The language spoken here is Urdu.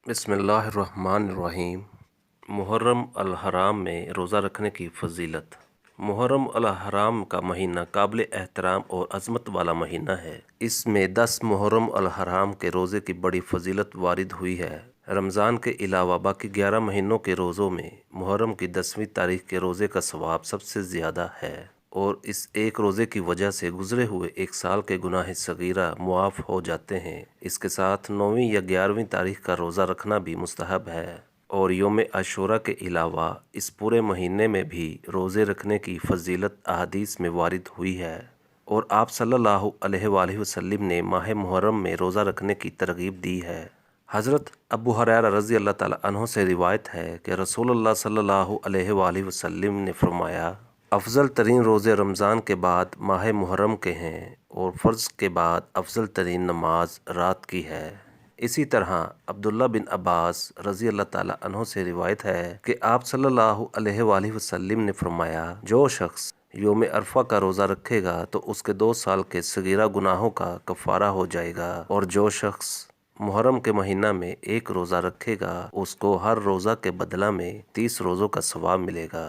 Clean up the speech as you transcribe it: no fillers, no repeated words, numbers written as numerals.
بسم اللہ الرحمن الرحیم۔ محرم الحرام میں روزہ رکھنے کی فضیلت۔ محرم الحرام کا مہینہ قابل احترام اور عظمت والا مہینہ ہے۔ اس میں 10 محرم الحرام کے روزے کی بڑی فضیلت وارد ہوئی ہے۔ رمضان کے علاوہ باقی 11 مہینوں کے روزوں میں محرم کی 10ویں تاریخ کے روزے کا ثواب سب سے زیادہ ہے، اور اس ایک روزے کی وجہ سے گزرے ہوئے ایک سال کے گناہ صغیرہ معاف ہو جاتے ہیں۔ اس کے ساتھ 9ویں یا 11ویں تاریخ کا روزہ رکھنا بھی مستحب ہے، اور یوم عاشوراء کے علاوہ اس پورے مہینے میں بھی روزے رکھنے کی فضیلت احادیث میں وارد ہوئی ہے، اور آپ صلی اللہ علیہ وآلہ وسلم نے ماہ محرم میں روزہ رکھنے کی ترغیب دی ہے۔ حضرت ابو ہریرہ رضی اللہ تعالیٰ عنہ سے روایت ہے کہ رسول اللہ صلی اللہ علیہ وآلہ وسلم نے فرمایا، افضل ترین روزے رمضان کے بعد ماہ محرم کے ہیں، اور فرض کے بعد افضل ترین نماز رات کی ہے۔ اسی طرح عبداللہ بن عباس رضی اللہ تعالیٰ عنہ سے روایت ہے کہ آپ صلی اللہ علیہ وآلہ وسلم نے فرمایا، جو شخص یوم عرفہ کا روزہ رکھے گا تو اس کے 2 سال کے صغیرہ گناہوں کا کفارہ ہو جائے گا، اور جو شخص محرم کے مہینہ میں 1 روزہ رکھے گا اس کو ہر روزہ کے بدلہ میں 30 روزوں کا ثواب ملے گا۔